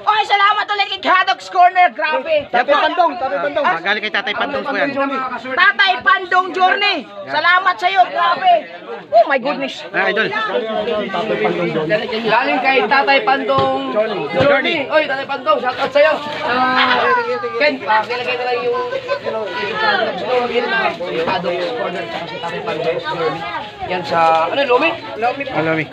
Oy, salamat ulit kay Haddock's Corner. Grabe. Tatay Pandong, Tatay Pandong. Galing kay Tatay Pandong po yan. Tatay Pandong Journey. Salamat sa iyo. Grabe. Oh my goodness. Idol. Tatay Pandong Journey. Galing kay Tatay Pandong Journey. Oy, Tatay Pandong, shout out sa'yo. Ken, pakilagay na lang yung Haddock's Corner tsaka si Tatay Pandong Journey. Yan sa, ano, Lomi? Alami.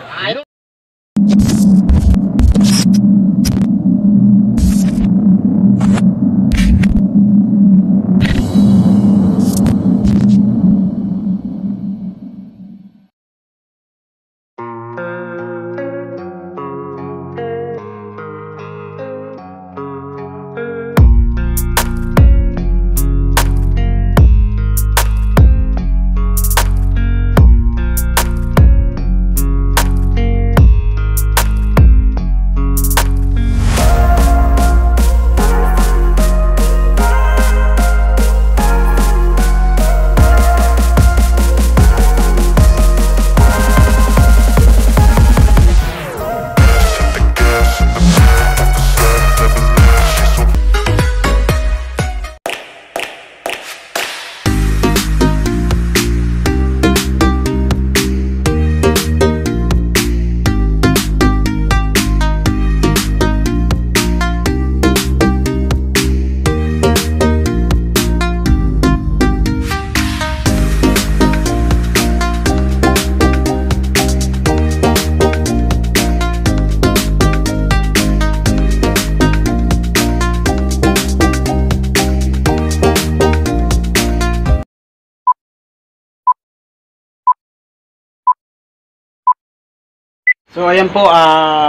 So ayan po,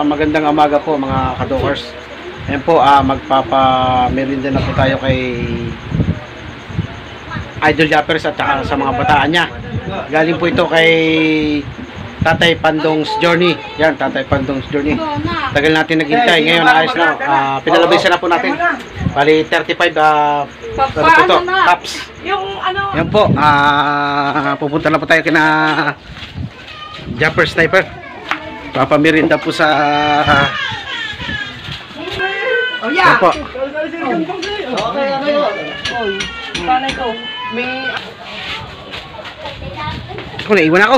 magandang umaga po mga kadokers. Ayan po, magpapa-merinda na po tayo kay Idol Jappers at saka sa mga bataan niya. Galing po ito kay Tatay Pandong's Journey. Yan, Tatay Pandong's Journey. Tagal natin naghintay, ngayon ayos na. Pinalabisan na po natin. Bali 35 cups. Yung ano? Yan po, pupunta na po tayo kina Japper Sniper. Papamirinda po sa Oh yeah. po. Sana ikaw. May Ako naiwan ako.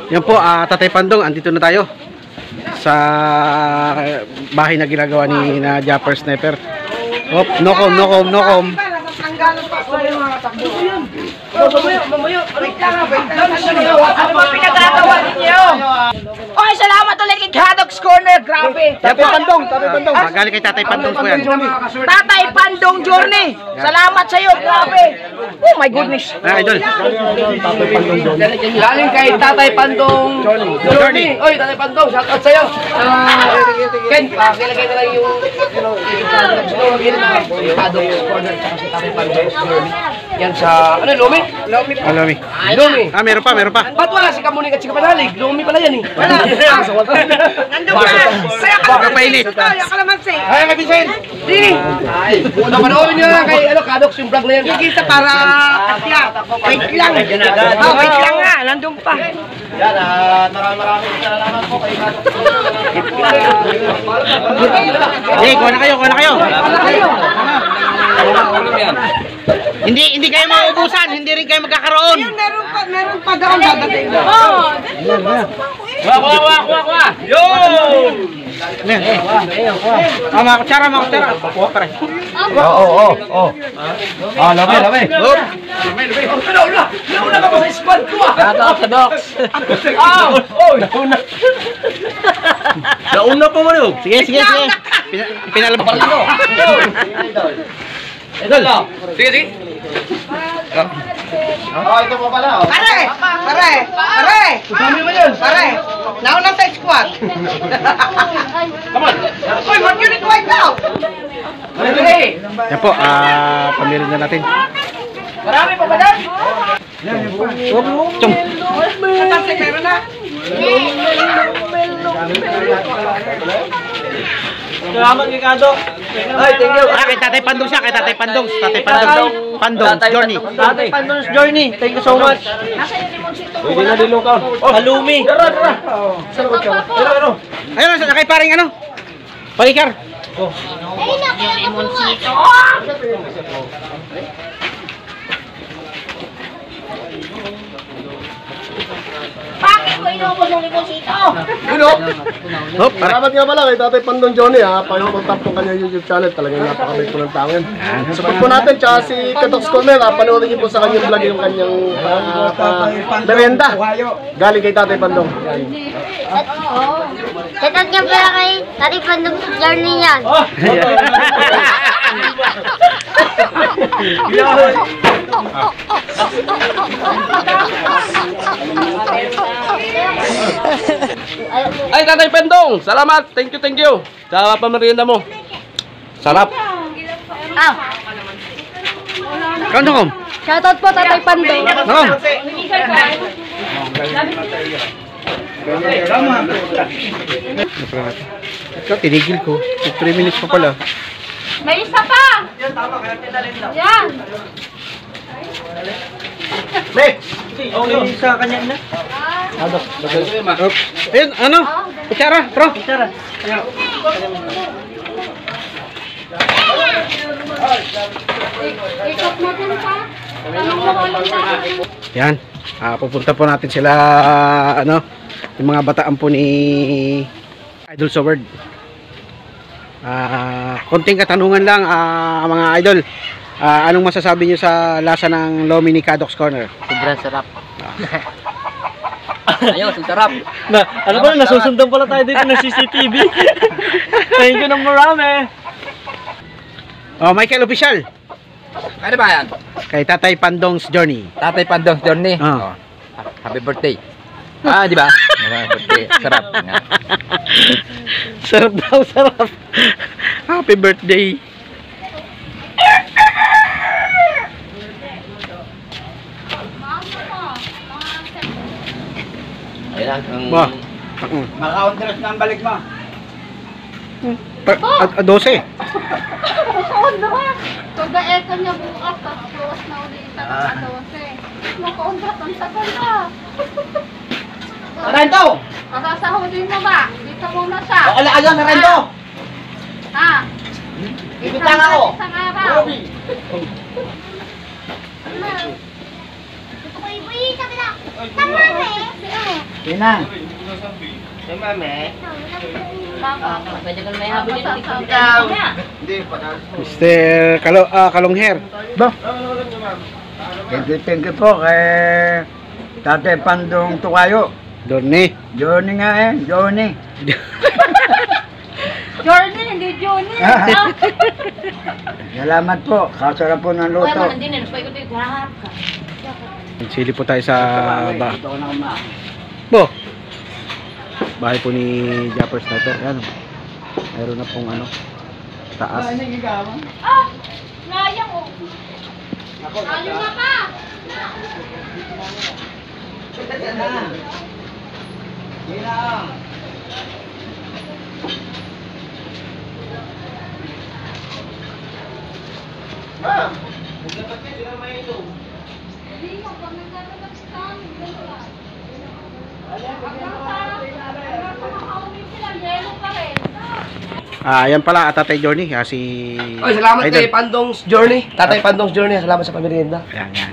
Yan po, Tatay Pandong, andito na tayo sa bahay na ginagawa ni na Japper Sniper. Oh, no com. Tanggalan pa ko yung mga takbo. Mamaya. Wait lang. Ano ba pinagagawa ninyo? Oy, salamat ulit kay Haddock's Corner. Grabe. Tatay Pandong, Tatay Pandong. Galing kay Tatay Pandong po yan. Tatay Pandong Journey. Salamat sa iyo. Grabe. Oh my goodness. Idol. Tatay Pandong Journey. Galing kay Tatay Pandong Journey. Oy, Tatay Pandong, shout out sa'yo. Ken, pakilagay na lang yung Haddock's Corner tsaka si Tatay Pandong Journey. Yan sa, ano, Lomi? Alami. Lomi. Meron pa. Ba't wala si Kamuning at si Kapanalig? Lomi pala yan eh. Nandun ka. Kaya ka Kapainit. Kaya ka naman say. Ay, kapisin! Dini! Panoorin nyo lang kay Haddock's yung vlog na yan. Kita para atya. Wait lang. Oh, wait lang nga. Nandun pa. Yan, maraming salamat po kay Kuha na kayo. Hindi kayo mauubusan, hindi rin kayo magkakaroon. Meron pa daw dadating. Oh. Kuha! Yo! Mga kutsara. Kuha pa rin. Oo. Lami. Nauna ka ba sa squad ko ah? Haddock's. Nauna pa mo rin. Sige. Pinalabas ko. Sige. Ito pa pala. Pare. Dami mo yun. Pare. Nauna sa squad. Come on. Oy, what unit white now? Yan po, pamirin na natin. Marami pa ba dyan? Chum. Meron na. Salamat kay Kado. Ay, thank you. Kay Tatay Pandong siya, kay Tatay Pandong. Tatay Pandong. Pandong, Journey. Tatay Pandong's Journey. Thank you so much. Pwede na dilong ka. Halumi. Ayun, kay paring ano? Palikar. Bakit ko inubos yung limosito? Hop, Salamat nga pala kay Tatay Pandong Johnny ha. Pag-contact po kanya YouTube channel. Talagang napakabait po ng tangin. Support po natin. Tsaka si Kadox Corner ha. Panoorin niyo po sa kanyang vlog yung kanyang merenda. Galing kay Tatay Pandong. Shoutout nga pala kay Tatay Pandong Journey yan. Ay, Tatay Pendong. Salamat. Thank you. Sa pamerienda mo. Sarap. Ah, Kandong. shoutout po Tatay Pandong. Nong. Ikaw, tinigil ko. 3 minutes pa pala. May isa pa! Yan! Okay, sa kanya na. Ayun, ano? Kutsara, bro. Ikot natin pa. Tanong mo ko lang tayo. Yan. Pupunta po natin sila, ano, yung mga bataan po ni Idol sa World. Konting katanungan lang, mga idol. Anong masasabi niyo sa lasa ng Lomi ni Kadox Corner? Sobrang sarap. Ayun, sarap. Ano ba, nasusundan pala tayo dito ng CCTV. Thank you ng marami. Oh, Michael Official. Ano ba yan? Kay Tatay Pandong's Journey. Tatay Pandong's Journey. Ah. Happy birthday. Di ba? Happy birthday. Sarap. Sarap daw, sarap. Happy birthday. Ayan ang... Ba. Maka-on-dress na ang balik mo. 12. Pag-aekan niya bukas, tapos bukas na ulit sa mga 12. Makaundrat ang sakal na. Rento! Masasahudin mo ba? Dito muna siya. Alaga na rento! Ha? Bibitang ako. Isang araw. Ito ko ibuhi, sabi na. Tama eh. Pinang. Si Mami. Pwede ka may habol yun. Hindi, Mr. Kalongher. Ba? Thank you po kay Tatay Pandong Tukayo. Journey. Johnny nga Johnny. Journey, hindi Johnny. Salamat po. Kasarap po ng luto. Sili po tayo sa Bo. Bahay po ni Japper Sniper. Yan. Mayroon na pong ano, taas. Ah! Nayang oh. Ayun na pa! Yan pala, Tatay Journey. Si Oy, salamat Idol. kay Pandong's Journey. Tatay Pandong's Journey. Salamat sa pamerienda. Ayan, yan.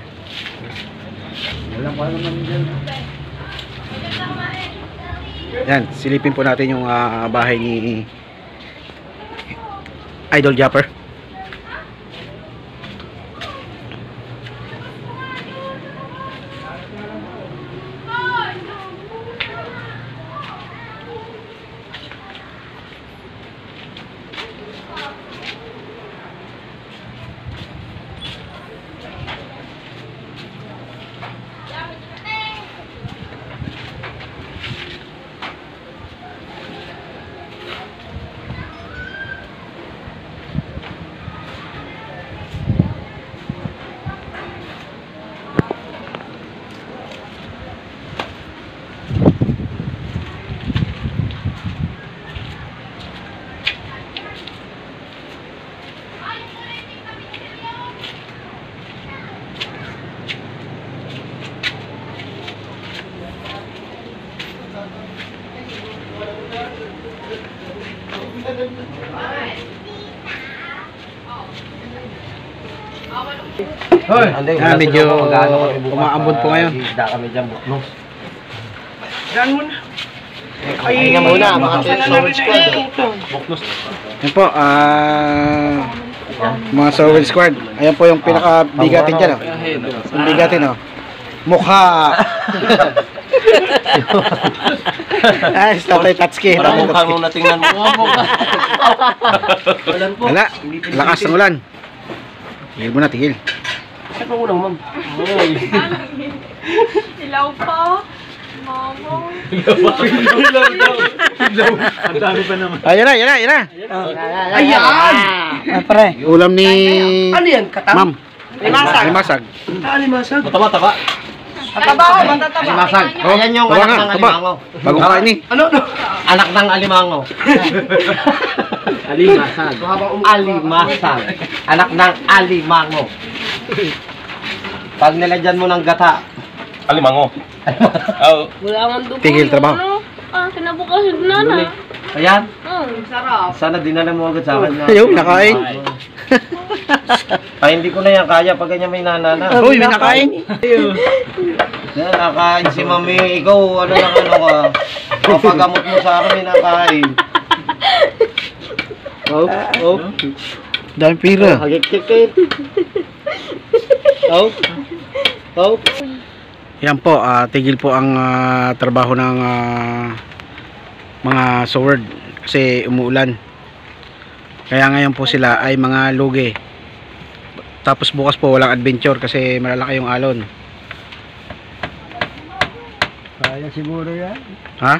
Yan, silipin po natin yung bahay ni Idol Japper. Hoy, medyo umaambon po ngayon. Ay, nga muna, mga Soward Squad. Yan po, mga Soward Squad. Ayan po yung pinaka-bigatin dyan. Oh. Yung bigatin, oh. Mukha! Ay, Tatay Tatsuki. Parang mukha mong natingnan mo. Wala, lakas ng ulan. Tigil mo na, tigil. Saan mo muna, ma'am? Ilaw pa. Mama. Ayan na, yan na, yan na. Ayan! Pre, ulam ni Ano yan? Katang? Ma'am. Limasag. Alimasag. Mataba-taba. Tatabaho, matataba. Alimasag. Oh, Ayan yung taba anak nga, ng taba. alimango. Bagong kain eh. Ano? Anak ng alimango. Alimasag. Alimasag. Anak ng alimango. Pag nilagyan mo ng gata. Alimango. Wala nga doon. Tigil trabaho. Kinabukasan na na. Ayan. Sarap. Sana dinala mo agad sa akin na. Ayaw, nakain. Ay, hindi ko na yan kaya pag ganyan may nanana. Uy, may nakain. Yan, nakain si mami. Ikaw, ano lang ano ka. Papagamot mo sa akin, may nakain. Oh. Dami pira. Hagik-higit. Oh. Yan po, tigil po ang trabaho ng mga Soward kasi umuulan. Kaya ngayon po sila ay mga lugi. Tapos bukas po walang adventure kasi malalaki yung alon. Kaya siguro yan. Ha?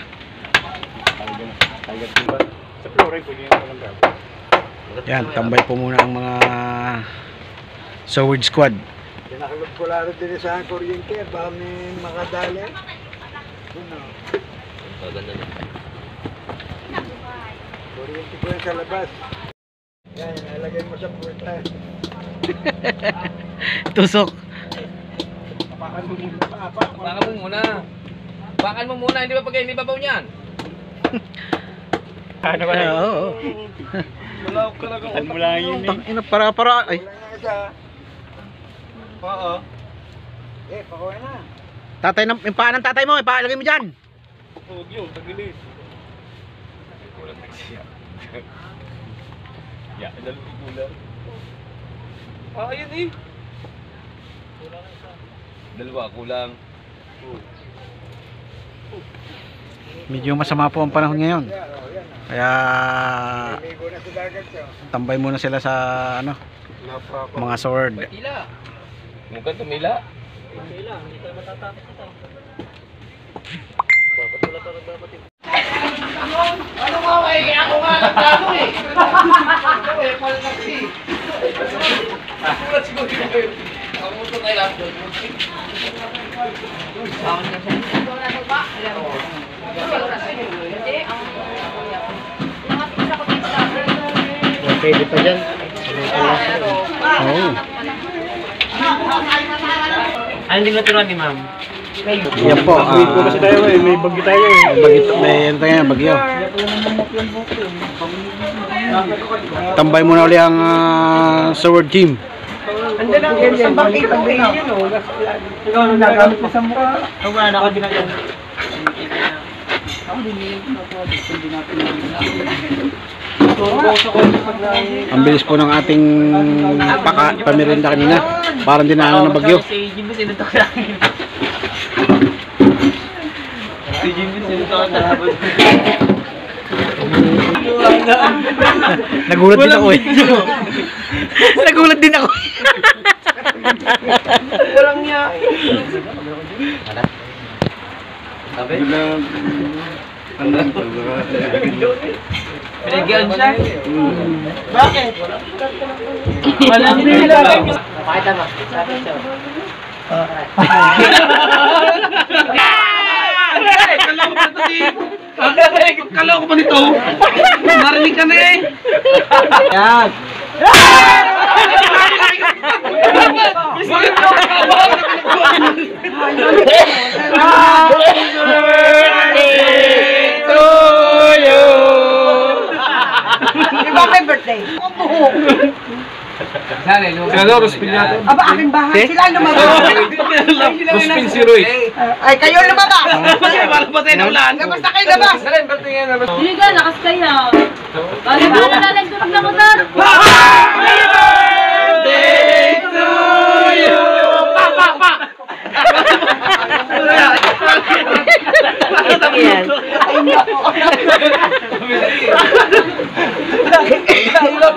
Yan, tambay po muna ang mga Soward Squad. Pinakalot ko lalo din sa kuryente, baka may makadali. Kuryente ko yan sa labas. Yan, nalagay mo sa puerta. Tusok. Bakan mo muna. Bakan mo muna. Hindi ba pag hindi babaw niyan? Ano ba? Oo. Wala ko talaga. Tang ina para ay. Oo. Pakuha na. Tatay ng yung paa ng tatay mo, ipaalagay mo diyan. Huwag yun, tagilis. Kulang nagsiya. Ya, dalawang kulang. Ayun eh. Kulang isa. Dalawa, kulang. Medyo masama po ang panahon ngayon. Kaya tambay muna sila sa ano, mga Sword. Tila. Mukhang tumila. Ano nga eh? Kaya ako nga nagplano eh. Ito eh, palagsi. Tulad siguro yun. Ako mo ito kay Lando. Pwede pa dyan. Oo. Ay, hindi naturuan ni ma'am. Yan po. Kasi tayo eh, may bagyo tayo eh. May ano tayo, bagyo. Tambay muna ulit ang Sword team. Andiyan ang isang bakit ang yun o. Ikaw nung nagamit mo sa mukha. Ang wala na ako ginagawa. Ang bilis po ng ating pamirinda kanina. Parang dinaanan ng bagyo. Si Jimmy sinutok sa akin. Si Jimmy sinutok sa akin. Nagulat din ako eh. Nagulat din ako. Walang niya. Sabi? Pinagyan siya? Bakit? Walang bila. Pakita mo. Sabi siya. Kala ko pa nito. Narinig ka na eh. Yan. Bakit mo kakabang? Senador, Ruspin natin. Aba, aking bahay. Sila ang lumabas. Ruspin si Roy. Ay, kayo lumabas. Parang patay ng ulan. Labas na kayo, labas. Hindi ka, lakas kayo. Bali ba na lalagdot na ko na?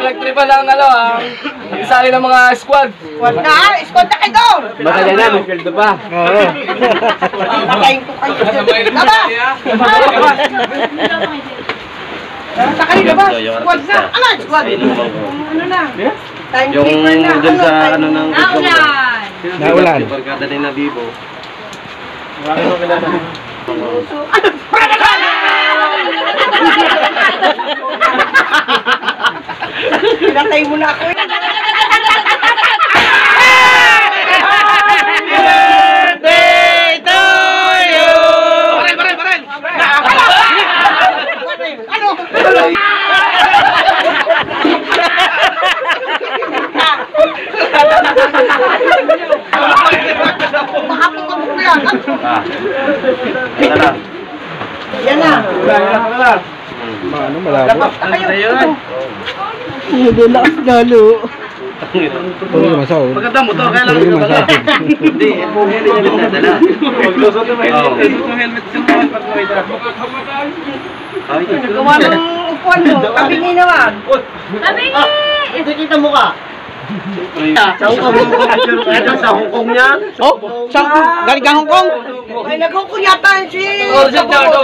Nagtripa lang isali ng mga squad. Wag na, squad na kayo doon. Matagal na, may field pa. Oo. Patayin ko kayo. Labas. Labas na kayo, labas. Squad na. Ano, squad? Ano na? Time keeper na. Dun sa ano ng Naulan! Naulan. Barkada din na Vivo. Pinatay mo na ako. Yan na. Ano malabo? Labas na kayo. Hindi lakas lalo. Oo, masaw. Maganda motor, kaya lang Hindi masaw. Hindi, helmet na dala. Maglusot na helmet. Helmet sa mga pag-uwida. Gawa ng upuan mo. Tabingi naman. Tabingi! Hindi kita mukha. Sa Hong Kong. Sa Hong Kong yan. Oh, saan? Galing ka Hong Kong? Ay, nagkukunyatan si... Oh, si Jardo.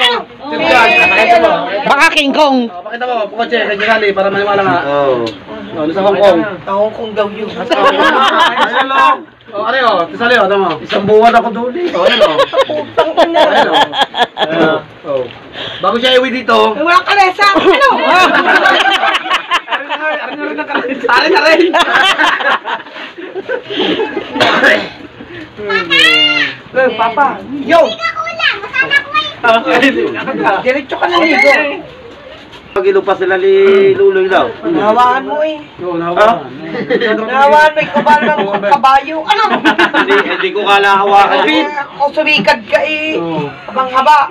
Baka King Kong. Pakita mo, kotse, kanya para maniwala nga. Oo. Sa Hong Kong. Sa Hong Kong daw yun. Ayun lang. Oh, ano yun? Tisali yun, tama. Isang buwan ako doon eh. Oh, ayun o. Putang ina. Oh. Bago siya iwi dito. Ay, walang kalesa. Ano? Sali na rin. Papa. Yo. Diretso ka na ligo. Pag-ilo pa sila ni Luloy daw. Nahawaan mo eh. Nahawaan mo. Ikaw ba ng kabayo? Ano? Hindi ko kala hawakan. Ako sumikad ka eh. Abang haba.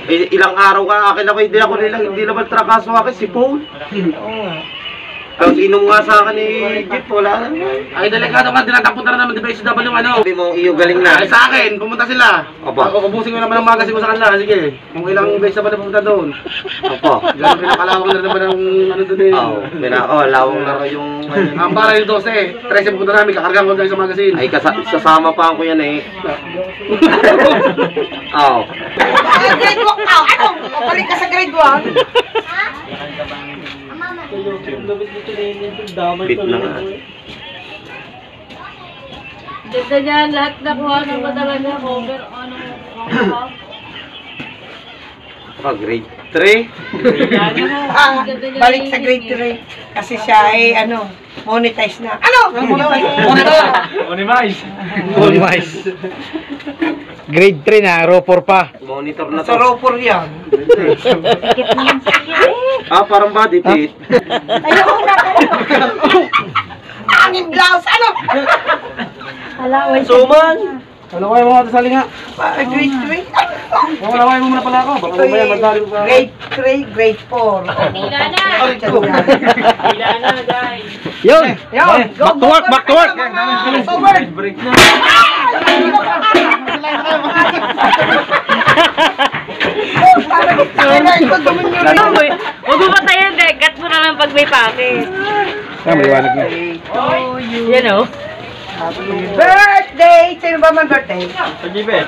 Ilang araw ka akin na hindi naman trakaso akin si Paul. Oo nga. Tapos inom nga sa akin ni Jeep, wala na. Ay, delikado nga, dinatapon na naman, di ba yung SW ano? Sabi mo, iyo galing na. Ay, sa akin, pumunta sila. Opo. Ako, ubusin ko naman ang magasin ko sa kanila, sige. Kung ilang beses na ba na pumunta doon. Opo. Gano'n pinakalawang na naman ang ano doon eh. Oo, lawang laro yung... Ang para yung 12, 13 pupunta namin, kakargaan ko sa magasin. Ay, sasama pa ako yan eh. Oo. Grade 1 ka. Ano? Balik ka sa grade 1. Bit na nga. Ganda niyan, lahat nakuha ng madala niya. Cover, ano, Grade 3? Balik sa grade 3. Kasi siya ay ano, monetize na. Ano? Monimize. Grade 3 na, roper pa. Monitor na Sa roper yan. Parang body fit. Ayoko na. Angin blouse. Ano? Suman! Ano kayo mga tasali nga? Grade 3? Wala mo muna pala ako. Baka Ito mamaya madali ko sa... grade 3, grade 4. Hila na! Hila na, guys! Yun! Yun, Back to work, back to work! Forward! Break na. Huwag mo patayin, cut mo na lang pag may pakis. Maliwanag na. Yan o. Birthday! Sino ba man birthday? Pag-ibet.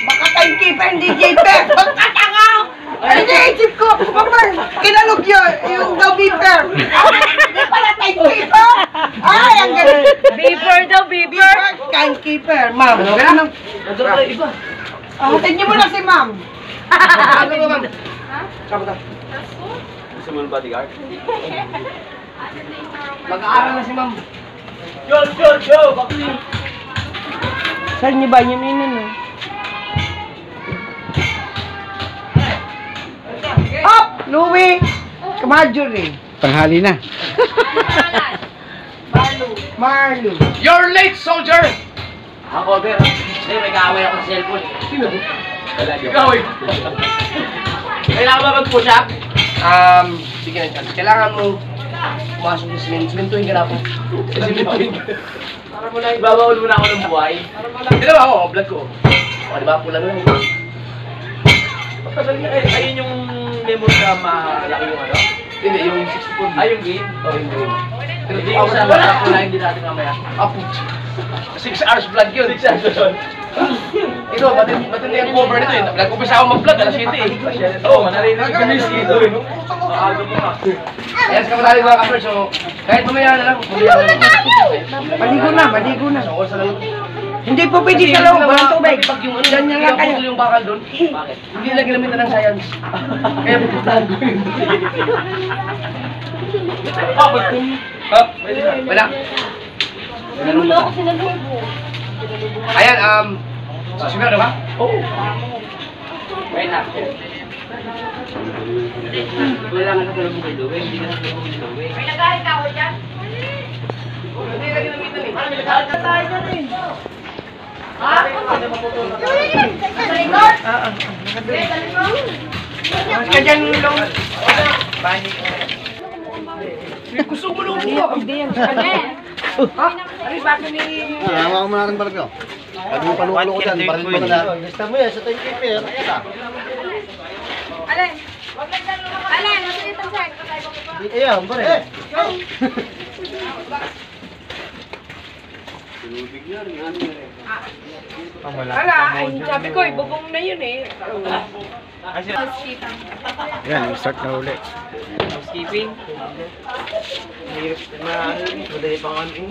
Baka timekeeper, hindi J-Per! Baka tanga! Hindi, isip ko! Baka kinalog yun, yung daw beeper! Hindi pala timekeeper! Ay, ang galing! Beeper daw, beeper! Timekeeper, ma'am. Hatin niyo muna si ma'am. Ano ba, ma'am? Gusto mo yung bodyguard? Mag-aaral na si ma'am. Saan niyo ba yun yun? Up! Louie! Marjorie. Tanghali na. Marlo. You're late, soldier! Ako, pero may kaaway ako sa cellphone. Sino? Ikaw eh. Kailangan ba mag-push up? Sige na chance. Kailangan mo pumasok sa simentuhin ka na ako. Simentuhin ka. Ibabawal muna ako ng buhay. Hindi na ba ako? Vlog ko. O, di ba? Pula na lang. Ayun yung memory na malaki yung ano? Hindi, yung 64. Ay, yung game? Oh, yung game. Hindi ko sa mga kulay, hindi natin mamaya. Apo. 6 hours vlog yun. 6 hours yun. Ito, matindi ang cover nito eh. Nag-umpisa ako mag-vlog, alas 7 eh. Oo, manarinig kami dito eh. Maaga mo nga. Ayan, sa kamatali mga kapers, so kahit mamaya na lang. Maligo na, maligo na. Sa oras na lang. Hindi po pwede sa loob, walang tubig. Pag yung ano, Ganyan lang kayo. yung bakal doon. Bakit? Hindi nila ginamitan ng science. Kaya pupuntahan ko yun. Wala. Sinulo ako sinalubo. Ayan, sasunod na ba? Oo. Wait na. Wala nga sa loob kay Louie, hindi na sa loob kay Louie. May nagalit ako dyan. Hindi nila ginamitan eh. Ha? Sa record? Mas ka dyan, Long. Gusto mo lang mo. Hindi yan. Ano? Bakit ni... Hawa ko muna ng barko. Pag mo panulo ko dyan, parang pa na. Lista mo yan, sa timekeeper. Alin? Alin? Nasa itong side. Ayan, pare. Ala, ay, sabi ko, ibubong na yun eh. Housekeeping. Yan, start na uli. Housekeeping. Hirap na, madali pang ano.